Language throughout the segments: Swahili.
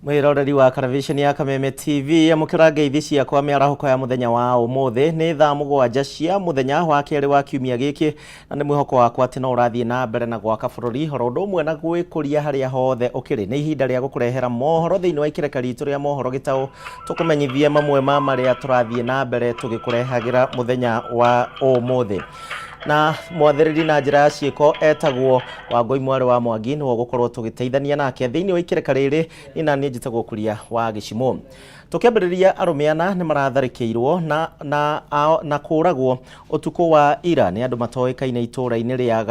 Mwiroreri wa television ya Kameme TV ya mukirage ithi ya kwa miarahoko ya muthenya wa umuthe ni thaa 7 cia muthenya wa keri wa kiumia giki na ni mwihoko wakwa ati no urathie na mbere na gwaka bururi horondo umwe na gwikuria haria hothe ukiri ni ihinda ria gukurehera mohoro thiini wa ikireka ritu ria mohoro Gitau tukumenyithie mamwe ma maria turathie na mbere tugikurehagira muthenya wa umuthe na mwathiriri na njira ya ciiko etagwo Wangui Mwari wa Mwangi ni gukorwo tugiteithania nake thiini wa ikireka riri ina ni njitagwo kuria wa Gicimo tukiambiriria arumiana ni maratharikirwo na kuragwo utuko wa ira ni andu matoikaine itura-ini ria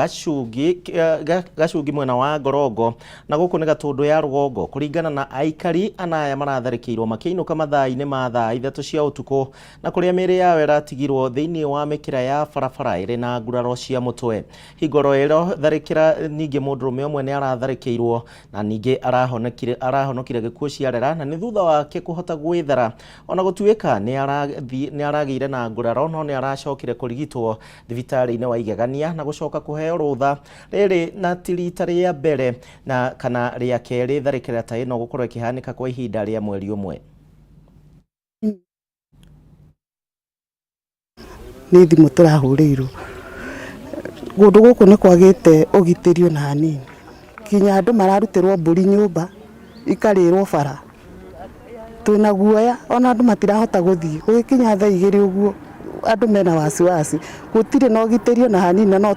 Gacungi mwena wa Ngorongo na guku ni Gatundu ya Rugongo kuringana na aikari anaya maratharikirwo makiinuka mathaa-ini ma thaa 3 cia utuko na kuria miri yao iratigirwo thiini wa mikira ya barabara iri na nguraro cia mutwe hingoro iro tharikira ningi mundurume umwe ni aratharikirwo na ningi arahonokire gikuo ciarera na ni thutha wake kuhota gwithara ona gutuika ni aragire na nguraro no ni aracokire kurigitwo thibitari-ini wa Igegania na gucoka kuheo rutha riri na tirita ria mbere na kana ria keri tharikira ta ino gukorwo ikihanika kwa ihinda ria mweri umwe ni thimu turahurirwo gundu guku ni kwagite ugitirio na hanini kinya andu mararutirwo mburi nyumba ikarirwo bara twina guoya ona andu matirahota guthii gukinya thaa 2 uguo andu mena wasiwasi gutire no gitirio na hanini no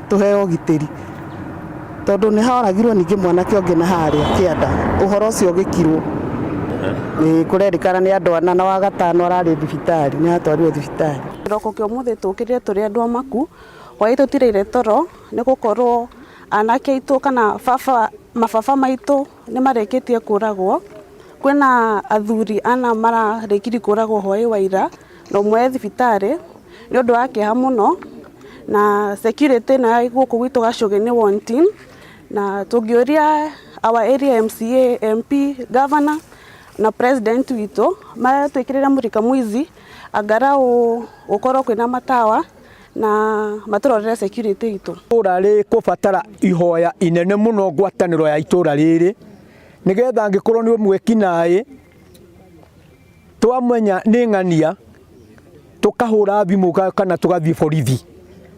tuheo ugitiri tondu ni haragirwo ningi mwanake onge na haria kianda uhoro ucio gikirwo ni kurerikana ni andu ana na wa gatano arari thibitari ni atwarirwo thibitari roko kio muthe tukirire turi andu amaku wa ito tirire toro ni gukorwo anake itu kana mababa maitu ni mareketie kuragwo kwina athuri ana mararekiri kuragwo hoi waira no mwe thibitari ni undu wake ha muno na security na guku gwitu Gacungi ni wanting na tungioria our area MCA MP governor na president witu matwikirira murika mwizi agara ukorwo kwina matawa na maturorere security itu urari kubatara ihoya inene muno ngwataniro ya itura riri nigetha ngikorwo ni mwekinae twamenya ni ngania tukahura thimu kana tugathie borithi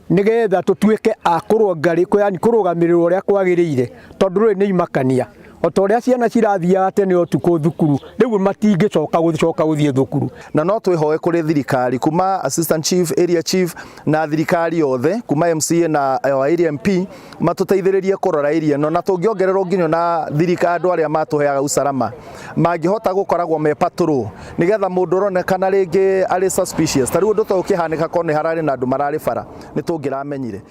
nigetha tutuike akurungari yani kurugamirirwo uria kwagirire tondu ri ni imakania otoria ciana cirathia tene otuko thukuru riu matingicoka guthie thukuru na no twihoe kuri thirikari kuma assistant chief area chief na thirikari yothe kuma MCA na area MP matuteithiririe kurora area no na tungiongererwo nginyo na thirikari andu aria matuheaga usalama mangihota gukoragwo me patrol nigetha mundu uronekana ringi ari suspicious tariu ndu tukihanika kone harari na andu marari bara ni tungiramenyire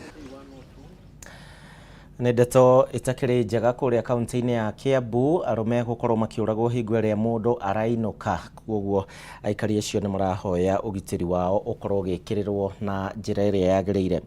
ni ndeto itakiri njega kuria kaunti-ini ya Kiambu arume gukorwo makiuragwo hingo ria mundu arainuka koguo aikari acio ni marahoya ugitiri wao ukorwo gikirirwo na njira iria yagirire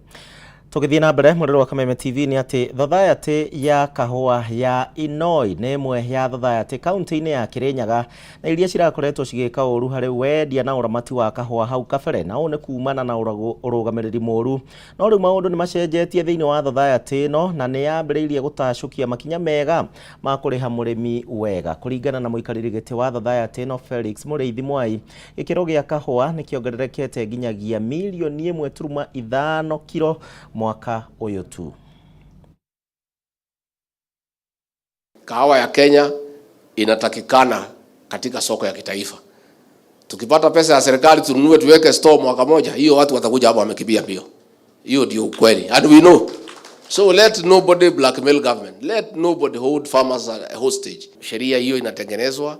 tugithie na mbere muriro wa Kameme TV ni ati thothaiti ya kahua ya Inoi ni imwe ya thothaiti kaunti-ini ya Kirinyaga na iria cirakoretwo cigika uru hari wendia na uramati wa kahua hau kabere na one kuumana na urugamiriri moru no riu maundu ni macenjetie thiini wa thothaiti ino na ni yambiriirie gutacukia makinya mega ma kuriha murimi wega kuringana na muikariri giti wa thothaiti ino Felix Muriithi Mwai gikiro gia kahua ni kiongererekete nginyagia milioni 1.5 kilo mwaka uyu tu. Kahawa ya Kenya inatakikana katika soko ya kitaifa. Tukipata pesa ya serikali tununue tuweke store mwaka moja, hiyo watu watakuja hapa wamekimbia mbio. Hiyo ndio ukweli. And we know. So let nobody blackmail government. Let nobody hold farmers hostage. Sheria hiyo inatengenezwa.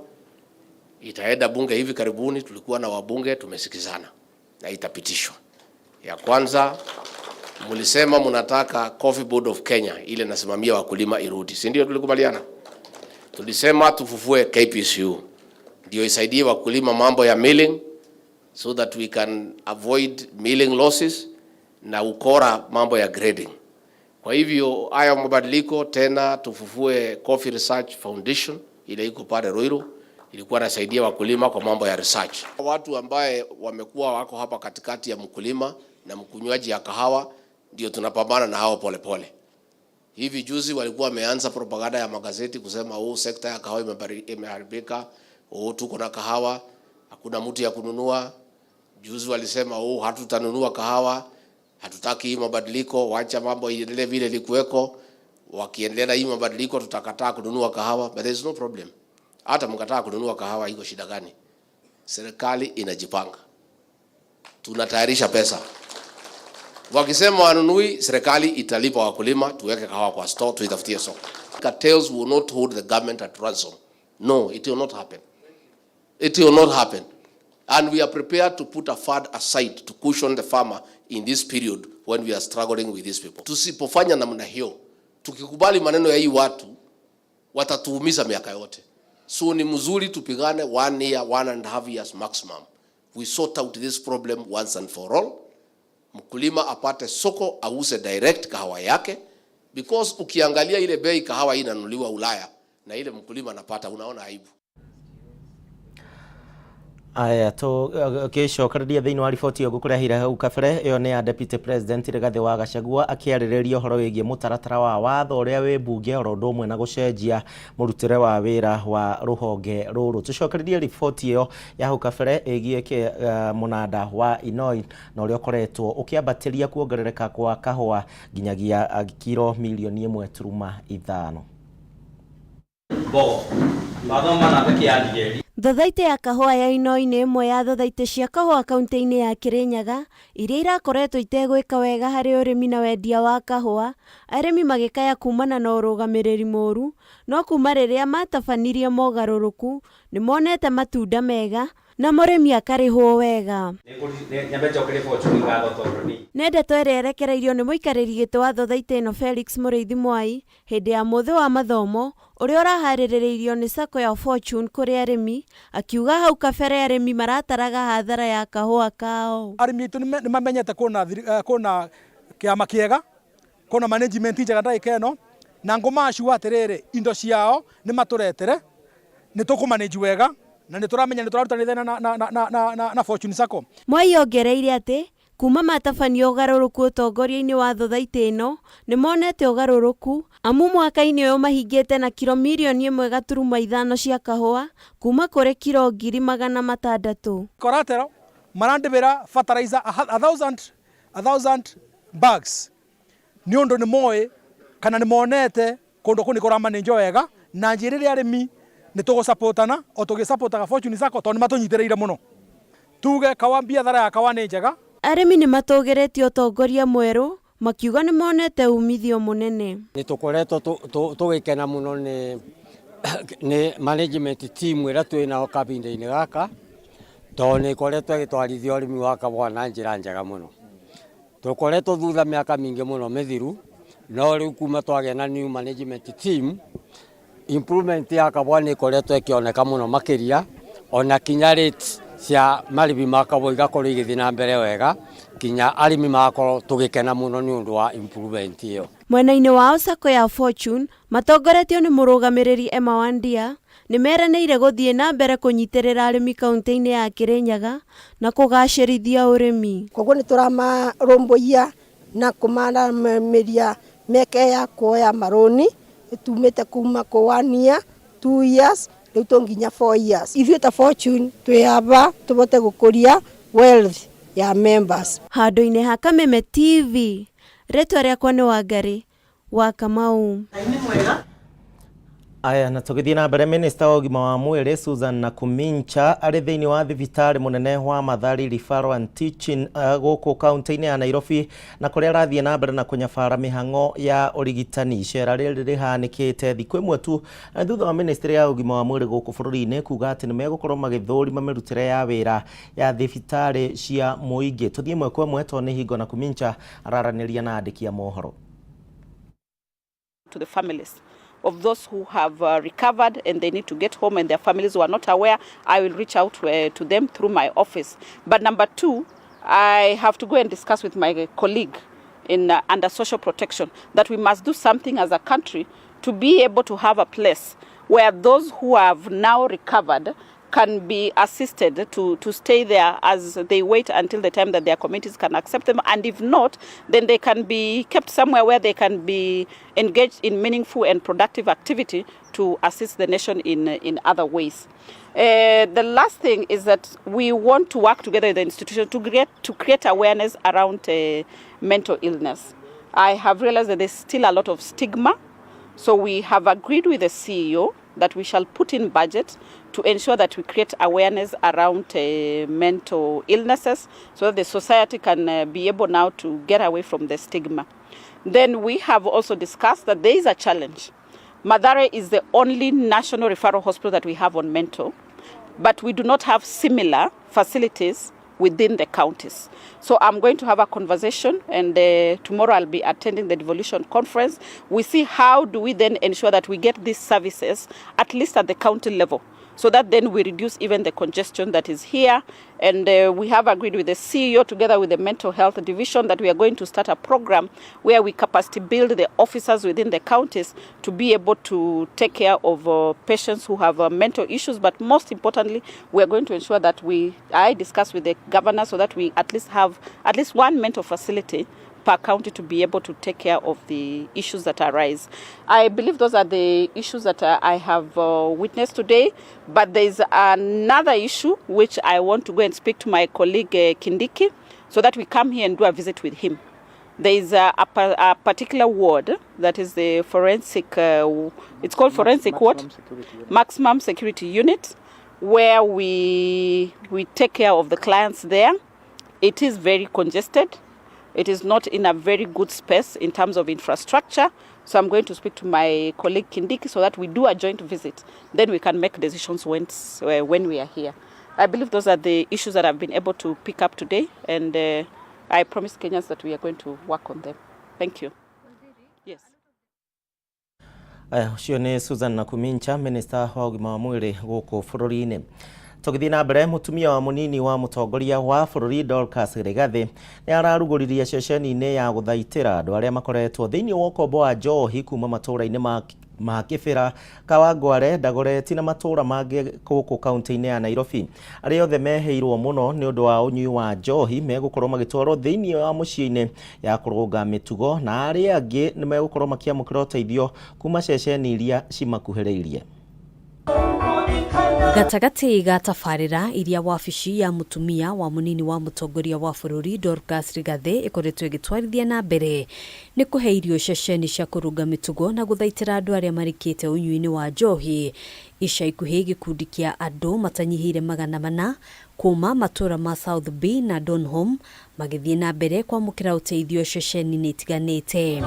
Itaenda bunge hivi karibuni, tulikuwa na wabunge tumesikizana na itapitishwa. Ya kwanza mulisema mnataka Coffee Board of Kenya ile nasimamia wakulima irudi. Si ndio tulikubaliana? Tulisema tufufue KPCU. Ndio isaidie wakulima mambo ya milling so that we can avoid milling losses na ukora mambo ya grading. Kwa hivyo haya mabadiliko tena tufufue Coffee Research Foundation ile iko pale Ruiru ilikuwa inasaidia wakulima kwa mambo ya research. Watu ambaye wamekuwa wako hapa katikati ya mkulima na mkunywaji ya kahawa ndio tunapambana na hao polepole. Hivi juzi walikuwa wameanza propaganda ya magazeti kusema sekta ya kahawa imeharibika, tuko na kahawa, hakuna mtu ya kununua. Juzi walisema hatutanunua kahawa, hatutaki hii mabadiliko, waacha mambo iendelee vile likuweko. Wakiendelea hii mabadiliko tutakataa kununua kahawa, but there is no problem. Hata mkataa kununua kahawa iko shida gani? Serikali inajipanga. Tunatayarisha pesa. Wakisema wanunui, serikali italipa wakulima, tuweke kahawa kwa store, tuitafutie soko. Cartels will not hold the government at ransom. No, it will not happen. It will not happen. And we are prepared to put a fund aside to cushion the farmer in this period when we are struggling with these people. Tusipofanya namna hiyo, tukikubali maneno ya hii watu, watatuumiza miaka yote. So ni mzuri tupigane 1 year, 1.5 years maximum. We sort out this problem once and for all. Mkulima apate soko, auze direct kahawa yake, because ukiangalia ile bei kahawa inanunuliwa Ulaya na ile mkulima anapata, unaona aibu. Aya to kesho karadia thini wa riboti yo gukurehira hau kabere yo ne ya Deputy President Rigathi wa Gachagua akiaririria horo wigie mutaratara wa watho uria wi bunge oro ndomwe na gucenjia murutire wa wira wa ruhonge ruru. Tucokererie riboti yo ya hau kabere igie ke munada wa Inoi na uria ukoretwo ukiambatiria kuongerereka kwa kahua nginyagia kilo milioni 1.5. Bo mathoma na bekiandigeri Thothaite ya kahua ya Inoi nĩ ĩmwe ya thothaite cia kahua kaunti-inĩ ya Kirinyaga iria irakoretwo itegwĩka wega harĩ ũrĩmi na wendia wa kahua, arĩmi magĩkaya kumana na ũrũgamĩrĩri mũru, no kuma rĩrĩa matabanirie mogarũrũku nĩ monete matunda mega na mũrĩmi akarĩhwo wega. Nĩ ndeto ĩrĩa yerekereirio nĩ mũikarĩri gĩtĩ wa thothaite ĩno Felix Mũrĩithi Mwai hĩndĩ ya mũthĩ wa mathomo ũrĩa ũraharĩrĩirio nĩ sako ya Fortune kũrĩ arĩmi, akiuga hau kabere arĩmi marataraga hathara ya kahua kao. Arĩmi aitũ nĩ mamenyete kũna kĩama kĩega, kũna management njega ndagĩka ĩno, na ngũmaciua atĩrĩrĩ indo ciao nĩ matũretere, nĩ tũkũmanage wega na nĩ tũramenya nĩ tũrarutanĩria na Fortune Sacco. Mwai ongereire atĩ kuma matabanio ũgarũrũku ũtongoria-inĩ wa thothaite ĩno nĩ monete ũgarũrũku amu mwaka-inĩ ũyũ mahingĩte na kilo milioni 1.5 cia kahua kuma kũrĩ kilo 600,000. Koratero marandĩbĩra fertilizer 1,000 bags nĩ ũndũ nĩ moĩ kana nĩ monete kũndũ kũu nĩ kũramanĩnjo wega na njĩra ĩrĩa arĩmi nĩ tũgũsupportana o tũgĩsupportaga Fortune Sacco tondũ nĩ matũnyitĩrĩire mũno. Tuge kawa biathara ya kawa nĩ njega. Arĩmi nĩ matũgĩrĩtie ũtongoria mwerũ makiuga nĩ monete umithio mũnene. Nĩ tũkoretwo tũgĩkena mũno nĩ management team ĩrĩa twĩ nao kabinda-inĩ gaka tondũ nĩ ĩkoretwo ĩgĩtwarithia ũrĩmi wa kahũa na njĩra njega mũno. Tũkoretwo thutha mĩaka mĩingĩ mũno mĩthiru, no rĩu kuma twagĩa na new management team improvement ya kahũa nĩ ĩkoretwo ĩkĩoneka mũno makĩria, ona kinya rate cia marĩhi ma kahũa igakorwo igĩthiĩ na mbere wega, kinya arĩmi magakorwo tũgĩkena mũno nĩ ũndũ wa improvement ĩyo. Mwena-inĩ wao sako ya Fortune matongoretio nĩ mũrũgamĩrĩri Emma Wandia nĩ meranĩire gũthiĩ na mbere kũnyitĩrĩra arĩmi kaunti-inĩ ya Kirinyaga na kũgacĩrithia ũrĩmi. Koguo nĩ tũramarũmbũiya na kũmaramĩria mĩeke ya kuoya marũni tumĩte kuma kũ 1 year, 2 years, rĩu to nginya 4 years. Ithuĩ ta Fortune twĩhamba tũbote gũkũria wealth ya members. Handũ-inĩ ha Kameme TV, rĩtwa rĩakwa nĩ Wangari wa Kamau. Aya na tũgĩthiĩ na mbere, Minister wa ũgima wa mwĩrĩ Susan Nakumincha arĩ thĩinĩ wa thibitarĩ mũnene wa Mathari Referral and Teaching gũkũ kaunti-inĩ ya Nairobi, na kũrĩa arathiĩ na mbere na kũnyabara mĩhang'o ya ũrigitani. Icera rĩrĩ rĩhanĩkĩte thikũ ĩmwe tu thutha wa Ministry ya ũgima wa mwĩrĩ gũkũ bũrũri-inĩ kuga atĩ nĩ megũkorwo magĩthũrima mĩrutĩre ya wĩra ya thibitarĩ cia mũingĩ. Tũthiĩ ĩmwe kwa ĩmwe tondũ nĩ hingo Nakumincha araranĩria na andĩki a mohoro. To the families of those who have recovered and they need to get home and their families who are not aware, I will reach out to them through my office. But number 2, I have to go and discuss with my colleague in under social protection that we must do something as a country to be able to have a place where those who have now recovered can be assisted to stay there as they wait until the time that their communities can accept them. And if not, then they can be kept somewhere where they can be engaged in meaningful and productive activity to assist the nation in other ways. The last thing is that we want to work together with the institution to create awareness around mental illness. I have realized that there's still a lot of stigma. So we have agreed with the CEO that we shall put in budget to ensure that we create awareness around mental illnesses so that the society can be able now to get away from the stigma. Then we have also discussed that there is a challenge. Mathare is the only national referral hospital that we have on mental, but we do not have similar facilities within the counties. So I'm going to have a conversation, and tomorrow I'll be attending the devolution conference. We see how do we then ensure that we get these services at least at the county level, so that then we reduce even the congestion that is here. And we have agreed with the CEO together with the mental health division that we are going to start a program where we capacity build the officers within the counties to be able to take care of patients who have mental issues. But most importantly, we are going to ensure that I discuss with the governor so that we at least have at least one mental facility per county to be able to take care of the issues that arise. I believe those are the issues that I have witnessed today, but there is another issue which I want to go and speak to my colleague Kindiki so that we come here and do a visit with him. There is a particular ward that is the forensic, it's called forensic maximum security unit, where we take care of the clients there. It is very congested. It is not in a very good space in terms of infrastructure. So I'm going to speak to my colleague Kindiki so that we do a joint visit. Then we can make decisions when we are here. I believe those are the issues that I've been able to pick up today. And I promise Kenyans that we are going to work on them. Thank you. Yes. Ucio ni Susan Nakumincha, Minister wa ugima wa mwiri guku bururi-ini. Tugithii na mbere, mutumia wa munini wa mutongoria wa bururi Dorcas Rigathi ni araruguririe ceceni-ini ya guthaitira andu aria makoretwo thiini wa ukombo wa njohi kuma matura-ini ma Kibera, Kawangware, Dagoretti na matura mangi guku kaunti-ini ya Nairobi. Aria othe meheirwo muno ni undu wa unyui wa njohi megukorwo magitwarwo thiini wa mucii-ini ya kurunga mitugo, na aria angi ni megukorwo makiamukira uteithio kuma ceceni iria cimakuhiriirie. Gatagati ga tabarĩra iria wabici ya mutumia wa munini wa mutongoria wa bũrũri Dorcas Rigathi ikoretwo igĩtwarithia na mbere nĩ kũhe irio ceceni cia kũrũnga mĩtugo na gũthaitĩra andũ arĩa marĩkĩte ũnyui-inĩ wa njohi. Ica ikuhĩ gĩkundi kĩa andũ matanyihĩire 400 kuma matũra ma South B na Donholm magĩthiĩ na mbere kwamũkĩra ũteithio ceceni-inĩ itiganĩte.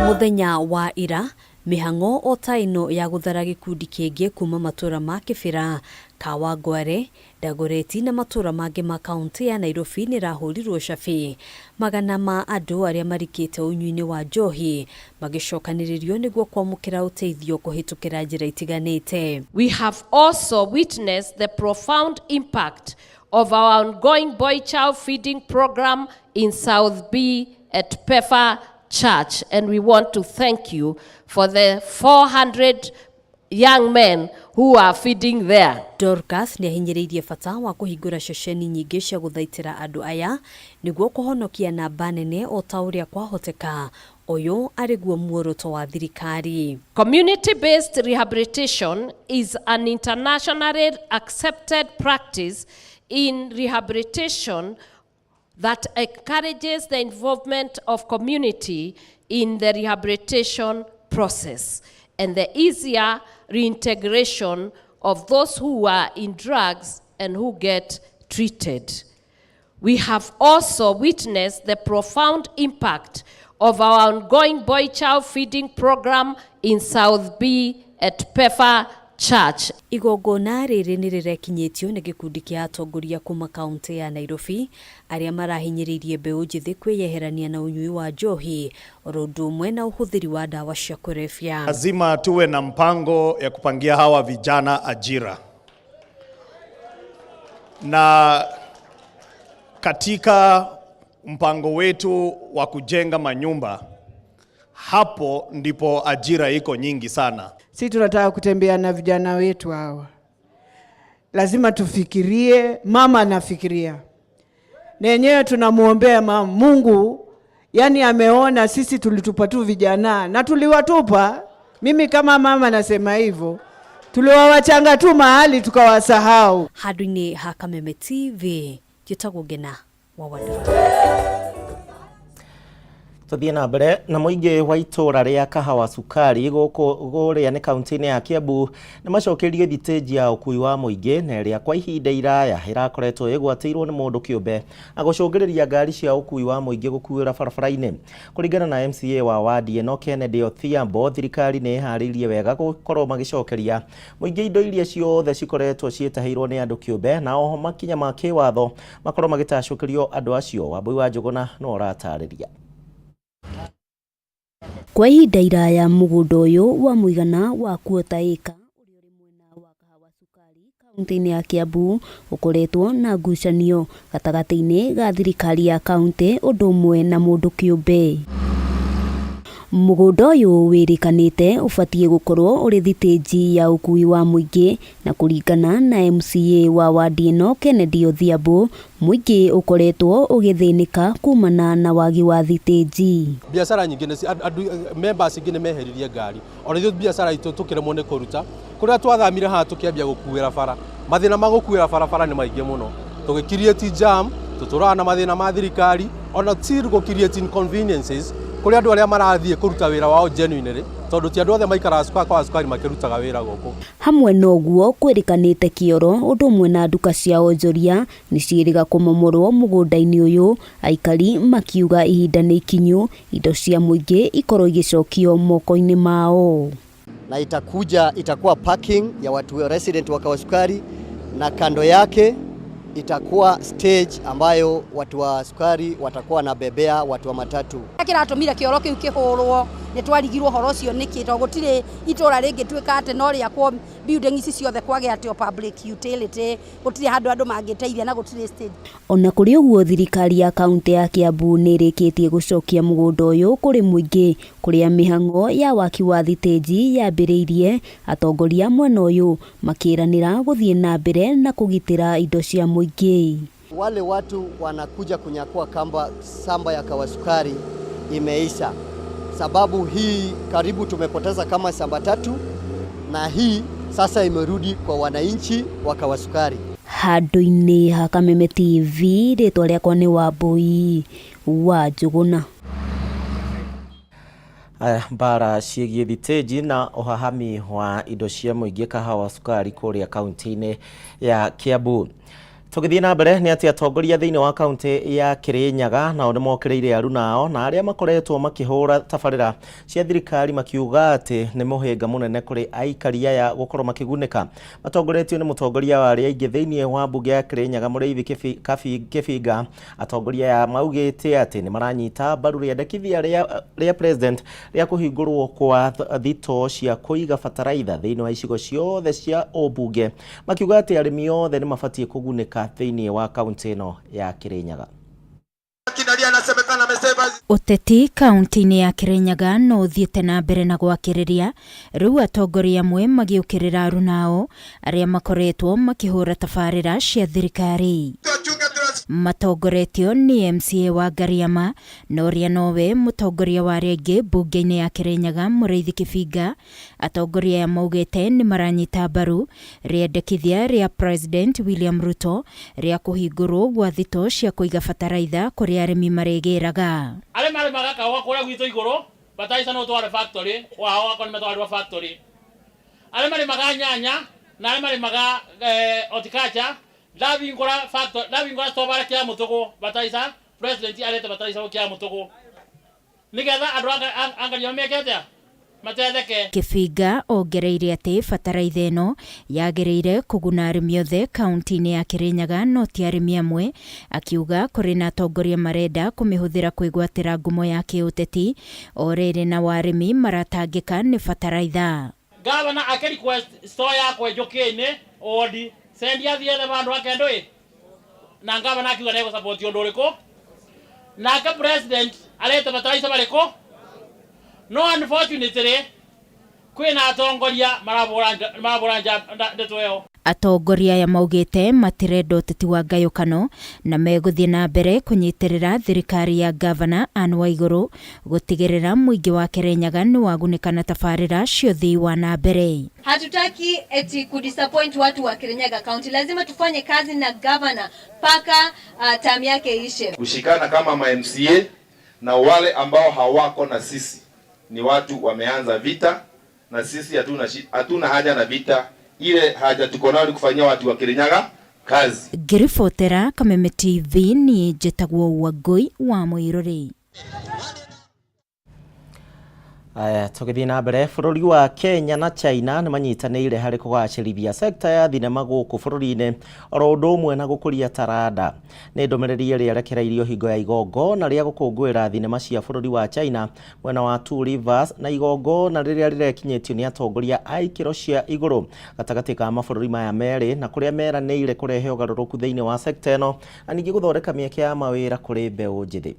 Mũthenya wa ira mihango o taino ya guthara gikundi kĩngĩ kuma matura ma Kibera, Kawangware, Dagoretti na matura mangĩ ma kaunti ya Nairobi nĩ rahurirwo cabi. Magana ma andũ arĩa marikĩte ũnyui-inĩ wa njohi magĩcokanĩrĩrio nĩguo kwamũkĩra ũteithio kũhĩtũkĩra njĩra itiganĩte. We have also witnessed the profound impact of our ongoing boy child feeding program in South B at Pefa Church, and we want to thank you for the 400 young men who are feeding there. Dorcas nĩ ahinyĩrĩirie bata wa kũhingũra ceceni nyingĩ cia gũthaitĩra andũ aya nĩguo kũhonokia namba nene o ta ũrĩa kwahoteka. Ũyũ arĩ guo muoroto wa thirikari. Community-based rehabilitation is an internationally accepted practice in rehabilitation that encourages the involvement of community in the rehabilitation process and the easier reintegration of those who are in drugs and who get treated. We have also witnessed the profound impact of our ongoing boy child feeding program in South B at Pefa Church. Igongona rĩrĩ nĩ rĩrekinyĩtio nĩ gĩkundi kĩa atongoria kuma kaunti ya Nairobi arĩa marahinyĩrĩirie mbeũ njĩthĩ kwĩyeherania na ũnyui wa njohi oro ũndũ ũmwe na ũhũthĩri wa dawa cia kulevya. Lazima tuwe na mpango ya kupangia hawa vijana ajira, na katika mpango wetu wa kujenga manyumba, hapo ndipo ajira iko nyingi sana. Sisi tunataka kutembea na vijana wetu hawa lazima tufikirie, mama anafikiria. Na yenyewe tunamuombea mama, Mungu yani ameona sisi tulitupa tu vijana na tuliwatupa. Mimi kama mama nasema hivyo. Tuliwawachanga tu mahali tukawasahau. Hadwini ha Kameme TV, Gitau wa Wadura. Tuthie na mbere na muingi wa itura ria kahawa sukari guria ni kaunti-ini ya Kiambu ni macokerie thiteji ya ukui wa muingi na ria kwa ihinda iraya irakoretwo igwatirwo ni mundu kiumbe agucungiriria ngari cia ukui wa muingi gukuira barabara-ini. Kuringana na MCA wa wadi eno Kennedy Odhiambo, thirikari ni ihariirie wega gukorwo magicokeria muingi indo iria ciothe cikoretwo cietahirwo ni andu kiumbe na oho makinya ma kiwatho makorwo magitacukirio andu acio. Wambui wa Njuguna no ratariria. Kwa ihinda iraya mugunda uyu wa muigana wa kuota eka uri mwena wa kahawa sukari kaunti-ini ya Kiambu ukoretwo na ngucanio gatagati-ini ga thirikari ya kaunti undu umwe na mundu kiumbe. Mugunda uyu wirikanite ubatie gukorwo uri thiteji ya ukui wa muingi na kuringana na MCA wa wadi eno Kennedy Odhiambo, muingi ukoretwo ugithinika kumana na wagi wa thiteji. Biashara nyingi ni members ingine meheririe ngari ona ithu biashara itu tukiremwo ni kuruta kuria twathamire ha tukiambia gukuira bara mathina ma gukuira bara ni maingi muno tugikirieti jam tuturana na mathina ma thirikari ona ti gukirieti inconveniences kuri andu aria marathie kuruta wira wao genuinely tondu ti andu othe maikara kwa sukari makirutaga wira guku. Hamwe noguo kwirikanite kioro undu umwe na nduka cia onjoria ni ciiriga kumomorwo mugunda-ini uyu, aikari makiuga ihinda ni ikinyu indo cia muingi ikorwo igicokio moko-ini mao. Na itakuwa parking ya watu resident wa Kawasukari na kando yake itakuwa stage ambayo watu wa sukari watakuwa na bebea watu wa matatu. Kiratumire kioro kiu kihurwo ni twarigirwo horo cio niki to gutire itura ringi twika ate no ria kwa building ici ciothe kwage ate public utility gutire andu mangiteithia na gutire stage. Ona kuri uguo thirikari ya kaunti ya Kiambu ni rikitie gucokia mugunda uyu kuri muingi kuria mihango ya waki wa thiteji yambiriirie, atongoria mwena uyu makiranira guthie na mbere na kugitira indo cia muingi. Wale watu wanakuja kunyakua samba ya Kawasukari imeisha, sababu hii karibu tumepoteza kama samba 3 na hii sasa imerudi kwa wananchi wa Kawasukari. Handũ-inĩ ha Kameme TV, rĩtwa rĩakwa nĩ Wambui wa Njuguna. Mbara ciĩgiĩ thiteji na ũhahami wa indo cia mũingĩ kahawa sukari kũrĩa kaunti-inĩ ya Kiambu. Tugithie na mbere ni ati atongoria thiini wa kaunti ya Kirinyaga na nĩ mokereire aruna ao na aria makoretwo makihura tabarĩra cia thirikari makiuga ati nĩ muhinga munene kuri aikari aya gukorwo makigunĩka. Matongoretio nĩ mutongoria wa aria aingĩ thiini wa mbunge ya Kirinyaga Mũrĩithi Kĩbinga. Atongoria aya maugĩte ati nĩ maranyita mbaru rĩendekithia rĩa president rĩa kũhingũrwo kwa thito cia kũiga bataraitha thiini wa icigo ciothe cia ũmbunge, makiuga ati arĩmi othe nĩ mabatie kũgunĩka thiini wa kaunti ino ya Kirinyaga. Uteti kaunti-ini ya Kirinyaga no thiete na mbere na gwakiriria, riu atongoria amwe magiukirira arunao aria makoretwo makihura tabarĩra cia thirikari. Matongoretio ni MCA wa Gariama na uria nowe mutongoria wa rĩngĩ mbunge-inĩ ya Kirinyaga Mũrĩithi Kĩbinga. Atongoria aya maugĩte nĩ maranyita mbaru rĩendekithia rĩa President William Ruto rĩa kũhingũrwo gwa thito cia kũiga bataraitha kũrĩa arĩmi marĩgĩraga. Arĩa marĩmaga kahũa kũrĩa gwitũ igũrũ bataraitha no tware factory wao wako nĩ matwarwo factory. Arĩa marĩmaga nyanya na arĩa marĩmaga horticulture Davingora factor, Davingora stobara kia mutugo bataisa president arete bataisa kia mutugo nigetha andũ angalia mekete matetheke. Kĩbinga ongereire atĩ bataraitha ĩno yagĩrĩire kũguna arĩmi othe kaunti-inĩ ya Kirinyaga no ti arĩmi amwe, akiuga kũrĩ na atongoria marenda kũmĩhũthĩra kwĩgwatĩra ngumo ya kĩũteti o rĩrĩ na arĩmi maratangĩka nĩ bataraitha. Gavana akĩrequest store yakwa njoki-inĩ odi sendia thiethe bandu akendoi na ngavana akiuga nego support undu uriku na ka president arete bataraitha bariku no unfortunately kwina atongoria marabora ndeto eo. Atongoria aya maugite matirenda ũteti wa ngayũkano na meguthie na mbere kunyitirira thirikari ya Governor Anne Waiguru gutigirira muingi wa Kirinyaga ni wagunĩka na tabarĩra cia ũthii wa na mbere. Hatutaki eti kudisappoint watu wa Kirinyaga County. Lazima tufanye kazi na governor paka term yake ishe. Kushikana kama ma-MCA na wale ambao hawako na sisi ni watu wameanza vita, na sisi hatuna haja na vita. Ile haja tuko nayo ni kufanyia watu wa Kirinyaga kazi. Ngiribotera Kameme TV ni Gitau wa Mohoro. Aya, tũgĩthiĩ na mbere, bũrũri wa Kenya na China nĩ manyitanĩire harĩ kũgacĩrithia sekta ya thinema gũkũ bũrũri-inĩ oro ũndũ ũmwe na gũkũria taranda. Nĩ ndũmĩrĩri ĩrĩa ĩrekereirio hingo ya igongona rĩa gũkũngũĩra thinema cia bũrũri wa China mwena wa Two Rivers, na igongona rĩrĩa rĩrekinyĩtio nĩ atongoria a ikĩro cia igũrũ gatagatĩ ka mabũrũri maya merĩ, na kũrĩa meranĩire kũrehe ũgarũrũku thĩinĩ wa sekta ĩno na ningĩ gũthondeka mĩeke ya mawĩra kũrĩ mbeũ njĩthĩ.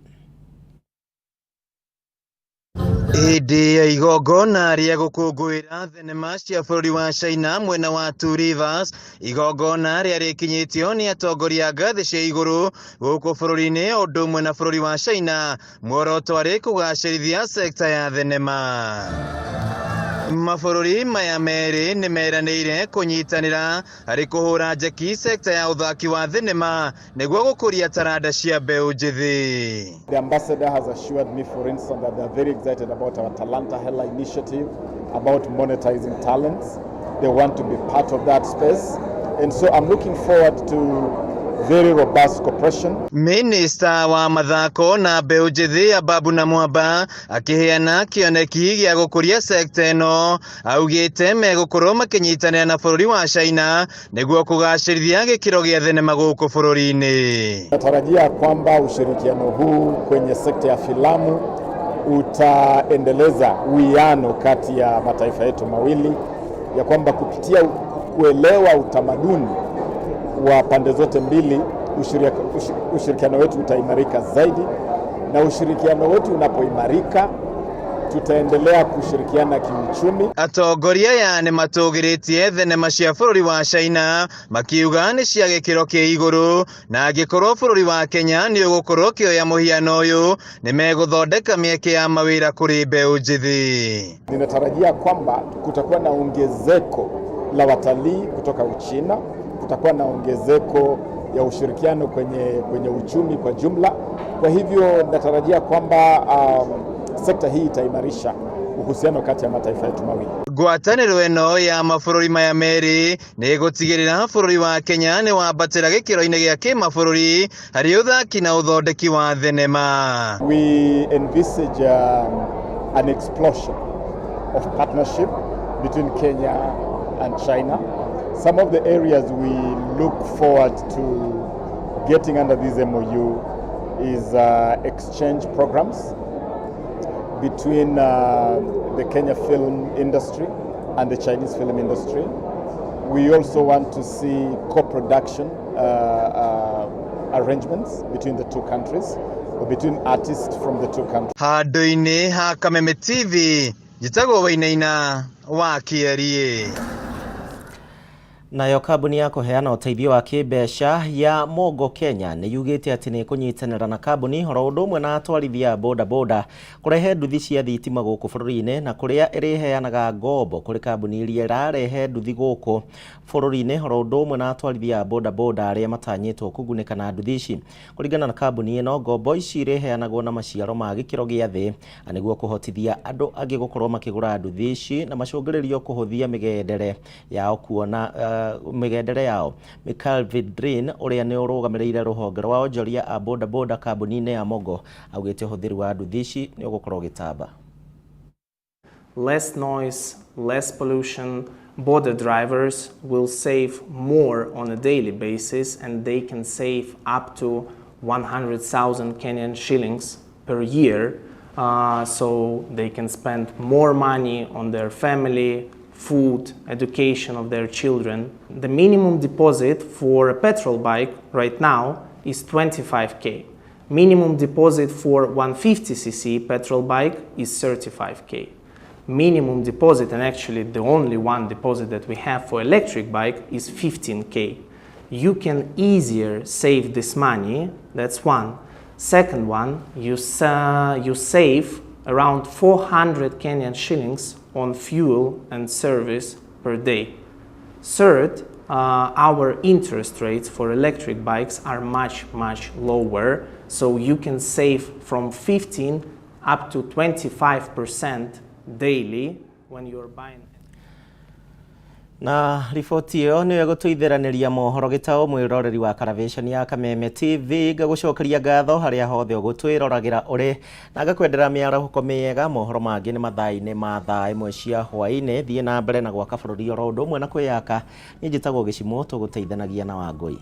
Hĩndĩ ya igongona rĩa gũkũngũĩra thenema cia bũrũri wa China mwena wa Two Rivers, igongona rĩa rĩkinyĩtio nĩ atongoria ngathĩ cia igũrũ gũkũ bũrũri-inĩ o ũndũ ũmwe na bũrũri wa China, muoroto arĩ kũgacĩrithia sekta ya thenema. Mabũrũri maya merĩ nĩ meranĩire kũnyitanĩra harĩ kũhũra njeki sekta ya ũthaki wa thenema nĩguo gũkũria taranda cia mbeũ njĩthĩ. The ambassador has assured me, for instance, that they are very excited about our Talanta Hela initiative, about monetizing talents. They want to be part of that space. And so I'm looking forward to very robust cooperation. Minister wa mathako na mbeũ njĩthĩ Ababu na Mwamba akĩheana kĩoneki gĩa gũkũria sekta ĩno, augĩte megũkorwo makĩnyitanĩra na bũrũri wa China nĩguo kũgacĩrithia gĩkĩro gĩa thenema gũkũ bũrũri-inĩ. Natarajia kwamba ushirikiano huu kwenye sekta ya filamu utaendeleza uwiano kati ya mataifa yetu mawili, ya kwamba kupitia kuelewa utamaduni wa pande zote mbili ushirikiano wetu utaimarika zaidi, na ushirikiano wetu unapoimarika tutaendelea kushirikiana kiuchumi. Atongoria ya nĩ matũgĩrĩtie thenema cia bũrũri wa China makiuga nĩ cia gĩkĩro kĩa igũrũ, na angĩkorwo bũrũri wa Kenya nĩ ũgũkorwo kĩoya mũhiano ũyũ nĩ megũthondeka mĩeke ya mawĩra kũrĩ mbeũ njĩthĩ. Ninatarajia kwamba kutakuwa na ongezeko la watalii kutoka Uchina, kutakuwa na ongezeko ya ushirikiano kwenye uchumi kwa jumla. Kwa hivyo natarajia kwamba sekta hii itaimarisha uhusiano kati ya mataifa yetu mawili. Ngwatanĩro ĩno ya mabũrũri maya merĩ nĩ gũtigĩrĩra bũrũri wa Kenya nĩ wambatĩra gĩkĩro-inĩ gĩa kĩmabũrũri harĩ ũthaki na ũthondeki wa thenema. We envisage an explosion of partnership between Kenya and China. Some of the areas we look forward to getting under this MOU is exchange programs between the Kenya film industry and the Chinese film industry. We also want to see co-production arrangements between the two countries, or between artists from the two countries. Handũ-inĩ ha Kameme TV, Gitau wa Kĩarie. Nayo kambuni ya kũheana ũteithio wa kĩmbeca ya Mongo Kenya nĩ yugĩte atĩ nĩ kũnyitanĩra na kambuni oro ũndũ ũmwe na atwarithia boda boda kũrehe nduthi cia thitima gũkũ bũrũri-inĩ, na kũrĩa ĩrĩheanaga ngombo kũrĩ kambuni iria irarehe nduthi gũkũ bũrũri-inĩ oro ũndũ ũmwe na atwarithia boda boda arĩa matanyĩtwo kũgunĩka na nduthi ici. Kũringana na kambuni ĩno, ngombo ici irĩheanagwo na maciaro ma gĩkĩro gĩa thĩ nĩguo kũhotithia andũ angĩ gũkorwo makĩgũra nduthi ici na macũngĩrĩrio kũhũthia mĩgendere yao kuona migendere yao. Michael Vidrin ũrĩa nĩ ũrũgamĩrĩire rũhonge rwa onjoria a boda boda kambuni-inĩ ya Mongo augĩte ũhũthĩri wa nduthi ici nĩ ũgũkorwo ũgĩtamba. Less noise, less pollution. Border drivers will save more on a daily basis, and they can save up to 100,000 Kenyan shillings per year, so they can spend more money on their family, food, education of their children. The minimum deposit for a petrol bike right now is 25k. Minimum deposit for 150cc petrol bike is 35k. minimum deposit, and actually the only one deposit that we have for electric bike is 15K. You can easier save this money, that's one. Second one, you save around 400 Kenyan shillings on fuel and service per day. Third, our interest rates for electric bikes are much lower, so you can save from 15 up to 25% daily when you're buying. Na riboti iyo niyo gutuitheraniria mohoro Gitau mwiroreri wa Karavation ya Kameme TV ngagucokeria ngatho haria hothe ugutwirораgira uri na ngakwendera miarahuko miega mohoro mangi ni mathaa-ini ma thaa imwe cia hwaini thie na mbere na gwaka bururi oro undu umwe na kwiyaka ni njitagwo Gicimo tuguteithanagia na Wangui.